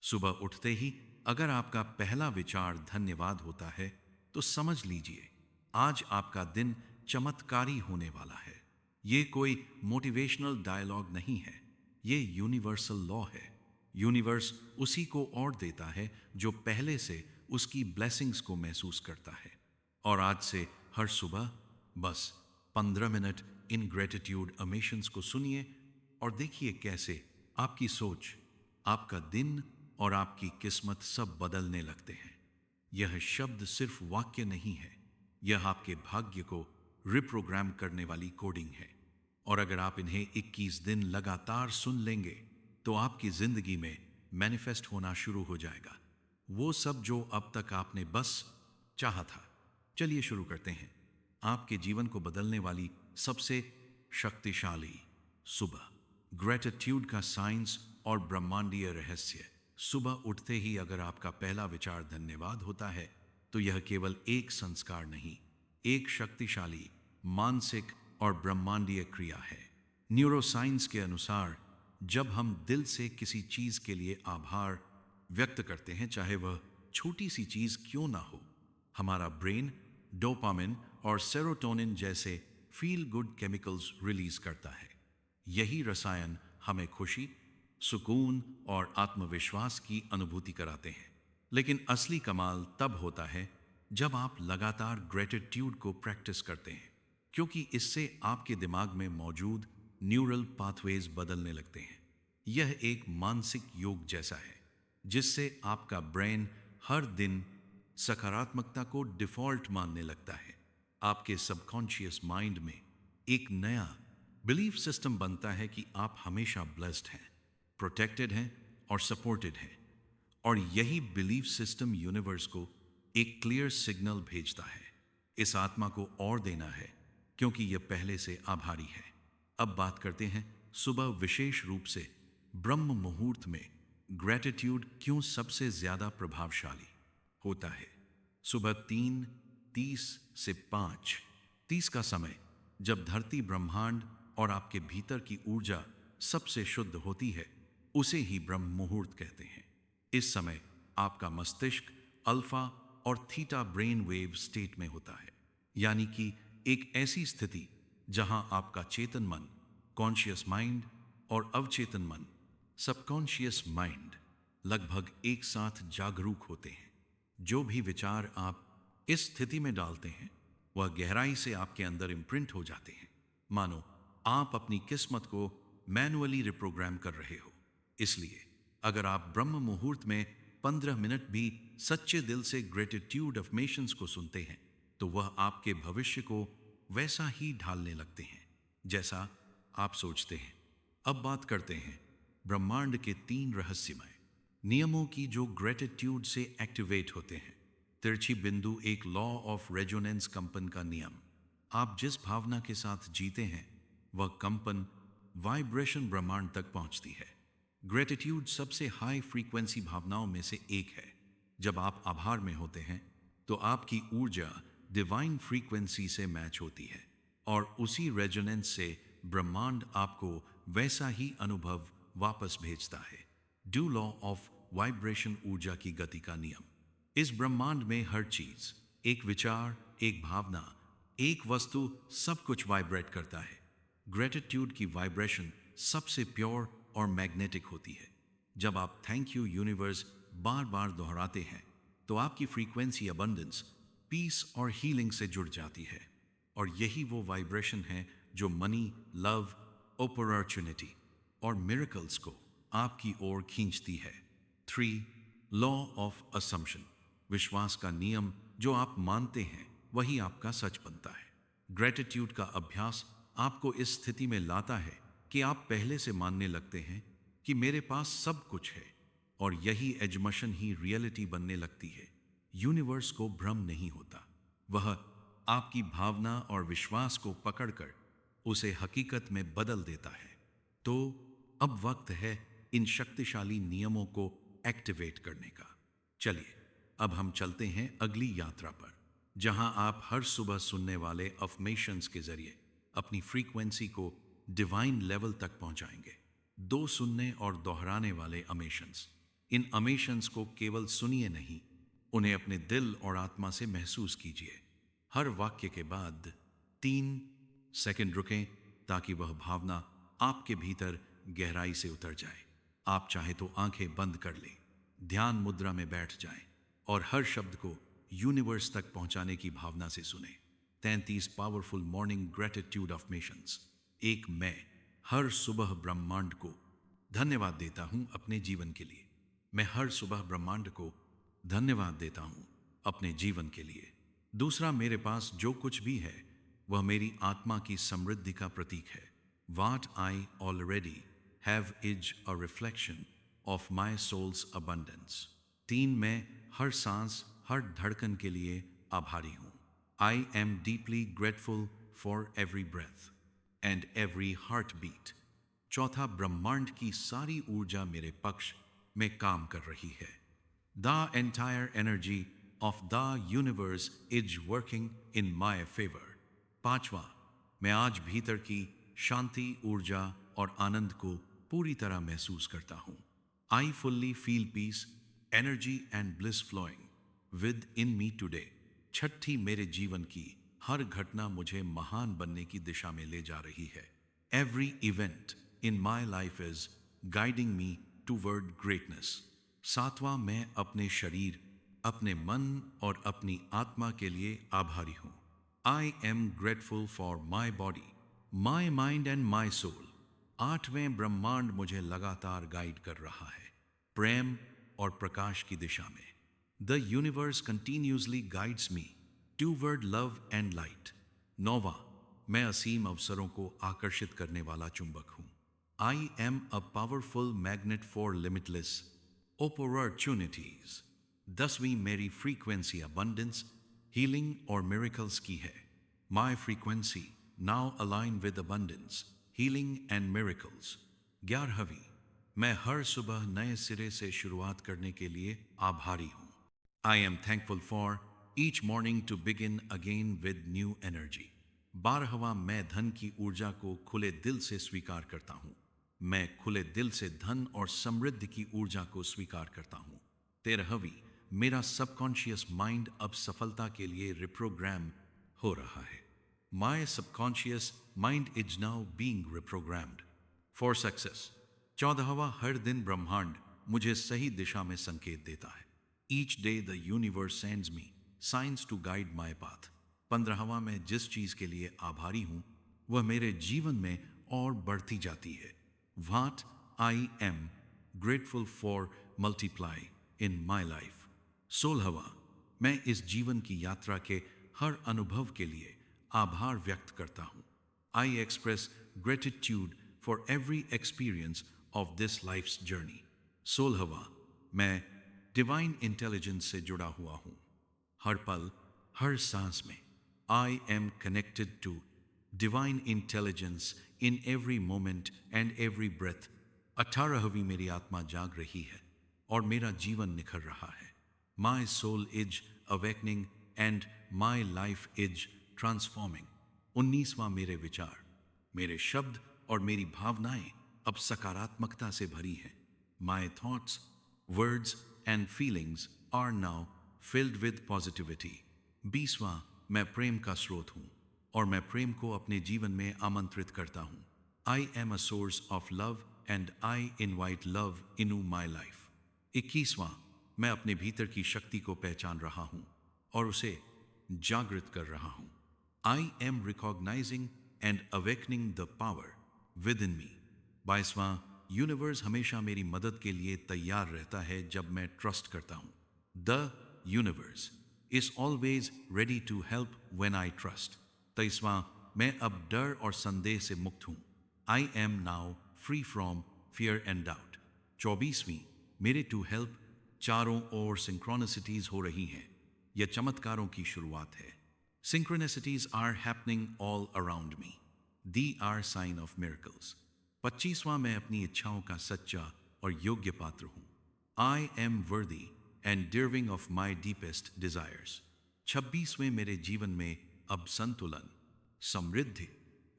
सुबह उठते ही अगर आपका पहला विचार धन्यवाद होता है, तो समझ लीजिए आज आपका दिन चमत्कारी होने वाला है। ये कोई मोटिवेशनल डायलॉग नहीं है, ये यूनिवर्सल लॉ है। यूनिवर्स उसी को और देता है जो पहले से उसकी ब्लेसिंग्स को महसूस करता है। और आज से हर सुबह बस 15 मिनट इन ग्रेटिट्यूड अमेशंस को सुनिए और देखिए कैसे आपकी सोच, आपका दिन और आपकी किस्मत सब बदलने लगते हैं। यह शब्द सिर्फ वाक्य नहीं है, यह आपके भाग्य को रिप्रोग्राम करने वाली कोडिंग है। और अगर आप इन्हें 21 दिन लगातार सुन लेंगे, तो आपकी जिंदगी में मैनिफेस्ट होना शुरू हो जाएगा वो सब जो अब तक आपने बस चाहा था। चलिए शुरू करते हैं आपके जीवन को बदलने वाली सबसे शक्तिशाली सुबह, ग्रेटिट्यूड का साइंस और ब्रह्मांडीय रहस्य। सुबह उठते ही अगर आपका पहला विचार धन्यवाद होता है, तो यह केवल एक संस्कार नहीं, एक शक्तिशाली मानसिक और ब्रह्मांडीय क्रिया है। न्यूरोसाइंस के अनुसार जब हम दिल से किसी चीज के लिए आभार व्यक्त करते हैं, चाहे वह छोटी सी चीज क्यों ना हो, हमारा ब्रेन डोपामिन और सेरोटोनिन जैसे फील गुड केमिकल्स रिलीज करता है। यही रसायन हमें खुशी, सुकून और आत्मविश्वास की अनुभूति कराते हैं। लेकिन असली कमाल तब होता है जब आप लगातार ग्रेटिट्यूड को प्रैक्टिस करते हैं, क्योंकि इससे आपके दिमाग में मौजूद न्यूरल पाथवेज बदलने लगते हैं। यह एक मानसिक योग जैसा है, जिससे आपका ब्रेन हर दिन सकारात्मकता को डिफॉल्ट मानने लगता है। आपके सबकॉन्शियस माइंड में एक नया बिलीफ सिस्टम बनता है कि आप हमेशा ब्लेस्ड हैं, प्रोटेक्टेड हैं और सपोर्टेड हैं। और यही बिलीफ सिस्टम यूनिवर्स को एक क्लियर सिग्नल भेजता है, इस आत्मा को और देना है, क्योंकि यह पहले से आभारी है। अब बात करते हैं सुबह, विशेष रूप से ब्रह्म मुहूर्त में ग्रेटिट्यूड क्यों सबसे ज्यादा प्रभावशाली होता है। सुबह 3:30 से 5:30 का समय, जब धरती, ब्रह्मांड और आपके भीतर की ऊर्जा सबसे शुद्ध होती है, उसे ही ब्रह्म मुहूर्त कहते हैं। इस समय आपका मस्तिष्क अल्फा और थीटा ब्रेन वेव स्टेट में होता है, यानी कि एक ऐसी स्थिति जहां आपका चेतन मन, कॉन्शियस माइंड और अवचेतन मन, सबकॉन्शियस माइंड, लगभग एक साथ जागरूक होते हैं। जो भी विचार आप इस स्थिति में डालते हैं, वह गहराई से आपके अंदर इम्प्रिंट हो जाते हैं, मानो आप अपनी किस्मत को मैनुअली रिप्रोग्राम कर रहे हो। इसलिए अगर आप ब्रह्म मुहूर्त में 15 मिनट भी सच्चे दिल से ग्रेटिट्यूड अफर्मेशंस को सुनते हैं, तो वह आपके भविष्य को वैसा ही ढालने लगते हैं जैसा आप सोचते हैं। अब बात करते हैं ब्रह्मांड के 3 रहस्यमय नियमों की, जो ग्रेटिट्यूड से एक्टिवेट होते हैं। तिरछी बिंदु, एक लॉ ऑफ रेजोनेंस कंपन का नियम। आप जिस भावना के साथ जीते हैं, वह कंपन, वाइब्रेशन ब्रह्मांड तक पहुंचती है। ग्रेटिट्यूड सबसे हाई फ्रीक्वेंसी भावनाओं में से एक है। जब आप आभार में होते हैं, तो आपकी ऊर्जा डिवाइन फ्रीक्वेंसी से मैच होती है, और उसी रेजोनेंस से ब्रह्मांड आपको वैसा ही अनुभव वापस भेजता है। ड्यू लॉ ऑफ वाइब्रेशन, ऊर्जा की गति का नियम। इस ब्रह्मांड में हर चीज, एक विचार, एक भावना, एक वस्तु, सब कुछ वाइब्रेट करता है। ग्रेटिट्यूड की वाइब्रेशन सबसे प्योर और मैग्नेटिक होती है। जब आप थैंक यू यूनिवर्स बार बार दोहराते हैं, तो आपकी फ्रीक्वेंसी अबंडेंस, पीस और हीलिंग से जुड़ जाती है। और यही वो वाइब्रेशन है जो मनी, लव, अपॉर्चुनिटी और मिरेकल्स को आपकी ओर खींचती है। 3. लॉ ऑफ असम्पशन, विश्वास का नियम। जो आप मानते हैं, वही आपका सच बनता है। ग्रेटिट्यूड का अभ्यास आपको इस स्थिति में लाता है कि आप पहले से मानने लगते हैं कि मेरे पास सब कुछ है, और यही एजमशन ही रियलिटी बनने लगती है। यूनिवर्स को भ्रम नहीं होता, वह आपकी भावना और विश्वास को पकड़कर उसे हकीकत में बदल देता है। तो अब वक्त है इन शक्तिशाली नियमों को एक्टिवेट करने का। चलिए अब हम चलते हैं अगली यात्रा पर, जहां आप हर सुबह सुनने वाले अफर्मेशंस के जरिए अपनी फ्रीक्वेंसी को डिवाइन लेवल तक पहुंचाएंगे। 2 सुनने और दोहराने वाले अमेशंस। इन अमेशंस को केवल सुनिए नहीं, उन्हें अपने दिल और आत्मा से महसूस कीजिए। हर वाक्य के बाद 3 सेकंड रुकें ताकि वह भावना आपके भीतर गहराई से उतर जाए। आप चाहे तो आंखें बंद कर लें, ध्यान मुद्रा में बैठ जाएं और हर शब्द को यूनिवर्स तक पहुंचाने की भावना से सुने। 33 पावरफुल मॉर्निंग ग्रेटिट्यूड अफर्मेशंस। एक, मैं हर सुबह ब्रह्मांड को धन्यवाद देता हूं अपने जीवन के लिए। मैं हर सुबह ब्रह्मांड को धन्यवाद देता हूं अपने जीवन के लिए। दूसरा, मेरे पास जो कुछ भी है वह मेरी आत्मा की समृद्धि का प्रतीक है। What I already have is a reflection of my soul's abundance. 3, मैं हर सांस, हर धड़कन के लिए आभारी हूँ। I am deeply grateful for every breath and every heartbeat. चौथा, ब्रह्मांड की सारी ऊर्जा मेरे पक्ष में काम कर रही है। The entire energy of the universe is working in my favor. पांचवा, मैं आज भीतर की शांति, ऊर्जा और आनंद को पूरी तरह महसूस करता हूँ। I fully feel peace, energy and bliss flowing within me today. छठी, मेरे जीवन की हर घटना मुझे महान बनने की दिशा में ले जा रही है। Every event in my life is guiding me toward greatness. सातवां, मैं अपने शरीर, अपने मन और अपनी आत्मा के लिए आभारी हूँ। I am grateful for my body, my mind and my soul. आठवें, ब्रह्मांड मुझे लगातार गाइड कर रहा है, प्रेम और प्रकाश की दिशा में। The universe continuously guides me toward love and light. नौवां, मैं असीम अवसरों को आकर्षित करने वाला चुंबक हूँ। I am a powerful magnet for limitless opportunities. 10वीं, मेरी फ्रीक्वेंसी abundance, healing और miracles की है। My frequency now align with abundance, healing and miracles. 11वीं, मैं हर सुबह नए सिरे से शुरुआत करने के लिए आभारी हूँ। I am thankful for each morning to begin again with new energy. 12वां, मैं धन की ऊर्जा को खुले दिल से स्वीकार करता हूँ। मैं खुले दिल से धन और समृद्धि की ऊर्जा को स्वीकार करता हूँ। 13वीं, मेरा सबकॉन्शियस माइंड अब सफलता के लिए रिप्रोग्राम हो रहा है। My subconscious mind is now being reprogrammed for success. 14वां, हर दिन ब्रह्मांड मुझे सही दिशा में संकेत देता है। Each day the universe sends me signs to guide my path. 15वां, मैं जिस चीज के लिए आभारी हूं वह मेरे जीवन में और बढ़ती जाती है। What I am grateful for multiply in my life. 16वां, मैं इस जीवन की यात्रा के हर अनुभव के लिए आभार व्यक्त करता हूं। I express gratitude for every experience of this life's journey. 16वां, मैं डिवाइन इंटेलिजेंस से जुड़ा हुआ हूं। हर पल, हर सांस में I am connected to divine intelligence in every moment and every breath. 18वीं, मेरी आत्मा जाग रही है और मेरा जीवन निखर रहा है। My soul is awakening and my life is transforming. 19वां, मेरे विचार, मेरे शब्द और मेरी भावनाएं अब सकारात्मकता से भरी हैं। My thoughts, words and feelings are now filled with positivity. 20वां, मैं प्रेम का स्रोत हूँ और मैं प्रेम को अपने जीवन में आमंत्रित करता हूँ। I am a source of love and I invite love into my life. 21वां, मैं अपने भीतर की शक्ति को पहचान रहा हूँ और उसे जागृत कर रहा हूँ। I am recognizing and awakening the power within me. 22वां, यूनिवर्स हमेशा मेरी मदद के लिए तैयार रहता है जब मैं ट्रस्ट करता हूँ। The universe is always ready to help when I trust. 23वां, मैं अब डर और संदेह से मुक्त हूँ। I am now free from fear and doubt. 24वीं, मेरे टू हेल्प चारों ओर सिंक्रोनिसिटीज हो रही हैं। यह चमत्कारों की शुरुआत है। Synchronicities are happening all around me. They are sign of miracles. 25वां, मैं अपनी इच्छाओं का सच्चा और योग्य पात्र हूँ। I am worthy and deserving of my deepest desires. 26वें, मेरे जीवन में अब संतुलन, समृद्धि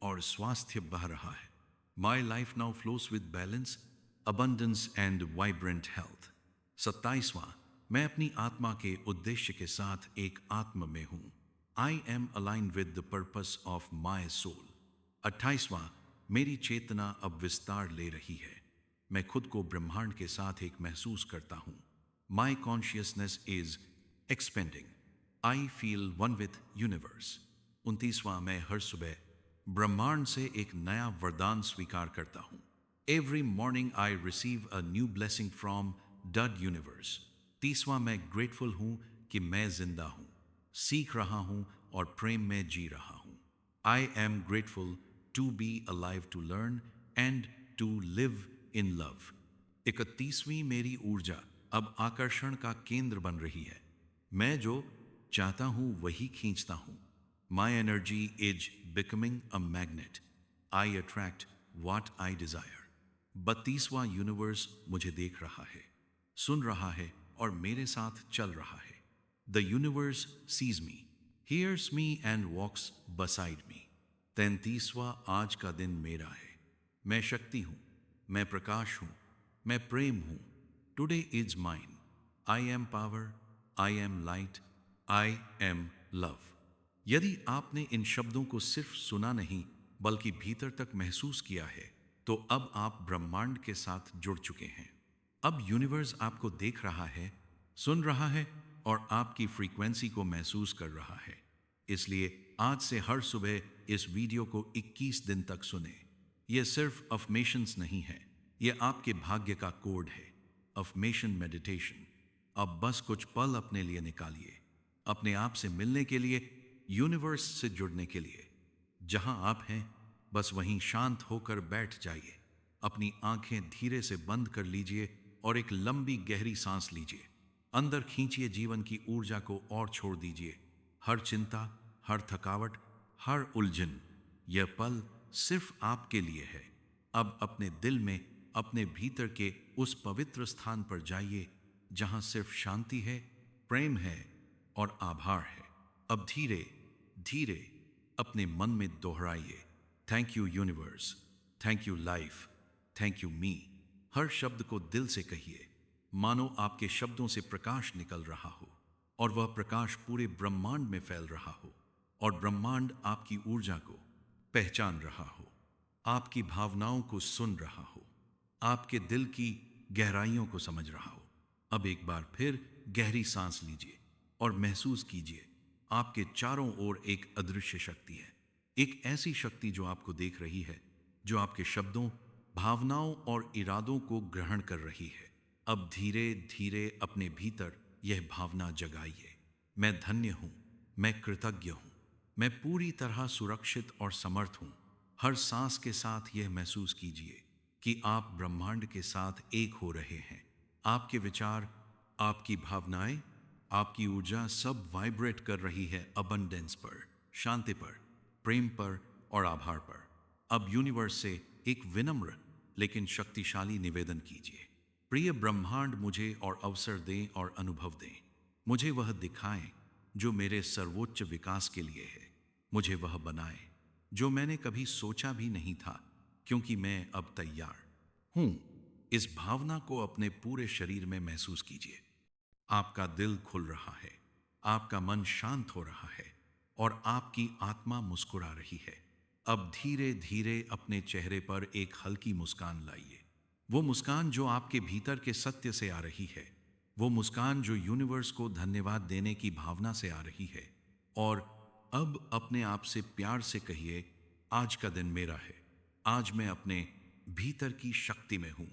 और स्वास्थ्य बह रहा है। My life now flows with balance, abundance and vibrant health. 27वां, मैं अपनी आत्मा के उद्देश्य के साथ एक आत्म में हूं। I am aligned with the purpose of my soul. 28वां, मेरी चेतना अब विस्तार ले रही है। मैं खुद को ब्रह्मांड के साथ एक महसूस करता हूं। My consciousness is expanding. I feel one with universe. 29वां, मैं हर सुबह ब्रह्मांड से एक नया वरदान स्वीकार करता हूं। Every morning I receive a new blessing from the universe. 30वां, मैं ग्रेटफुल हूं कि मैं जिंदा हूं, सीख रहा हूं और प्रेम में जी रहा हूं। I am grateful to be alive to learn and to live in love. 31वीं, मेरी ऊर्जा अब आकर्षण का केंद्र बन रही है। मैं जो चाहता हूं वही खींचता हूं। My energy is becoming a magnet. I attract what I desire. 32वां, यूनिवर्स मुझे देख रहा है, सुन रहा है और मेरे साथ चल रहा है। The universe sees me, hears me and walks beside me. 33वां, आज का दिन मेरा है। मैं शक्ति हूं, मैं प्रकाश हूं, मैं प्रेम हूं। Today is mine. I am power, I am light, I am love. यदि आपने इन शब्दों को सिर्फ सुना नहीं बल्कि भीतर तक महसूस किया है, तो अब आप ब्रह्मांड के साथ जुड़ चुके हैं। अब यूनिवर्स आपको देख रहा है, सुन रहा है और आपकी फ्रीक्वेंसी को महसूस कर रहा है। इसलिए आज से हर सुबह इस वीडियो को 21 दिन तक सुने। यह सिर्फ अफर्मेशंस नहीं है, यह आपके भाग्य का कोड है। Affirmation meditation. अब बस कुछ पल अपने लिए निकालिए, अपने आप से मिलने के लिए, यूनिवर्स से जुड़ने के लिए। जहां आप हैं बस वहीं शांत होकर बैठ जाइए। अपनी आंखें धीरे से बंद कर लीजिए और एक लंबी गहरी सांस लीजिए। अंदर खींचिए जीवन की ऊर्जा को और छोड़ दीजिए हर चिंता, हर थकावट, हर उलझन। यह पल सिर्फ आपके लिए है। अब अपने दिल में, अपने भीतर के उस पवित्र स्थान पर जाइए जहां सिर्फ शांति है, प्रेम है और आभार है। अब धीरे धीरे अपने मन में दोहराइए, thank you universe, thank you life, thank you me. हर शब्द को दिल से कहिए, मानो आपके शब्दों से प्रकाश निकल रहा हो और वह प्रकाश पूरे ब्रह्मांड में फैल रहा हो और ब्रह्मांड आपकी ऊर्जा को पहचान रहा हो, आपकी भावनाओं को सुन रहा हो, आपके दिल की गहराइयों को समझ रहा हो। अब एक बार फिर गहरी सांस लीजिए और महसूस कीजिए आपके चारों ओर एक अदृश्य शक्ति है। एक ऐसी शक्ति जो आपको देख रही है, जो आपके शब्दों, भावनाओं और इरादों को ग्रहण कर रही है। अब धीरे धीरे अपने भीतर यह भावना जगाइए, मैं धन्य हूं, मैं कृतज्ञ हूं, मैं पूरी तरह सुरक्षित और समर्थ हूं। हर सांस के साथ यह महसूस कीजिए कि आप ब्रह्मांड के साथ एक हो रहे हैं। आपके विचार, आपकी भावनाएं, आपकी ऊर्जा सब वाइब्रेट कर रही है अबंडेंस पर, शांति पर, प्रेम पर और आभार पर। अब यूनिवर्स से एक विनम्र लेकिन शक्तिशाली निवेदन कीजिए। प्रिय ब्रह्मांड, मुझे और अवसर दें और अनुभव दें। मुझे वह दिखाएं जो मेरे सर्वोच्च विकास के लिए है। मुझे वह बनाएं जो मैंने कभी सोचा भी नहीं था, क्योंकि मैं अब तैयार हूं। इस भावना को अपने पूरे शरीर में महसूस कीजिए। आपका दिल खुल रहा है, आपका मन शांत हो रहा है और आपकी आत्मा मुस्कुरा रही है। अब धीरे धीरे अपने चेहरे पर एक हल्की मुस्कान लाइए। वो मुस्कान जो आपके भीतर के सत्य से आ रही है, वो मुस्कान जो यूनिवर्स को धन्यवाद देने की भावना से आ रही है। और अब अपने आप से प्यार से कहिए, आज का दिन मेरा है। आज मैं अपने भीतर की शक्ति में हूं।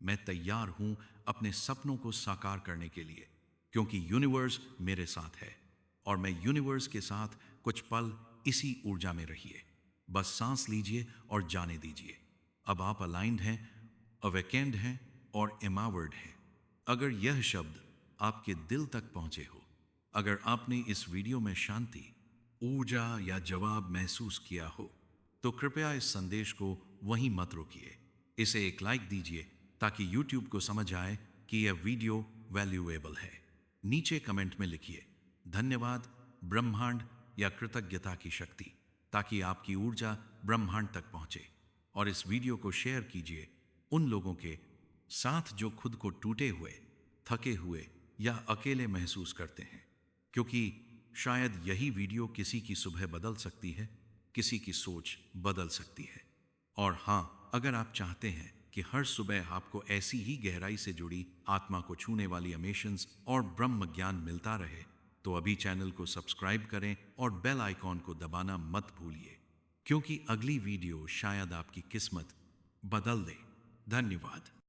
मैं तैयार हूं अपने सपनों को साकार करने के लिए, क्योंकि यूनिवर्स मेरे साथ है और मैं यूनिवर्स के साथ कुछ पल इसी ऊर्जा में रहिए। बस सांस लीजिए और जाने दीजिए। अब आप अलाइंड हैं, अवेकेंड हैं और एम्पावर्ड हैं। अगर यह शब्द आपके दिल तक पहुंचे हो, अगर आपने इस वीडियो में शांति, ऊर्जा या जवाब महसूस किया हो, तो कृपया इस संदेश को वहीं मत रोकिए। इसे एक लाइक दीजिए ताकि YouTube को समझ आए कि यह वीडियो वैल्यूएबल है। नीचे कमेंट में लिखिए धन्यवाद ब्रह्मांड या कृतज्ञता की शक्ति, ताकि आपकी ऊर्जा ब्रह्मांड तक पहुंचे। और इस वीडियो को शेयर कीजिए उन लोगों के साथ जो खुद को टूटे हुए, थके हुए या अकेले महसूस करते हैं, क्योंकि शायद यही वीडियो किसी की सुबह बदल सकती है, किसी की सोच बदल सकती है। और हाँ, अगर आप चाहते हैं कि हर सुबह आपको ऐसी ही गहराई से जुड़ी, आत्मा को छूने वाली अमेशंस और ब्रह्म ज्ञान मिलता रहे, तो अभी चैनल को सब्सक्राइब करें और बेल आइकॉन को दबाना मत भूलिए, क्योंकि अगली वीडियो शायद आपकी किस्मत बदल दे। धन्यवाद।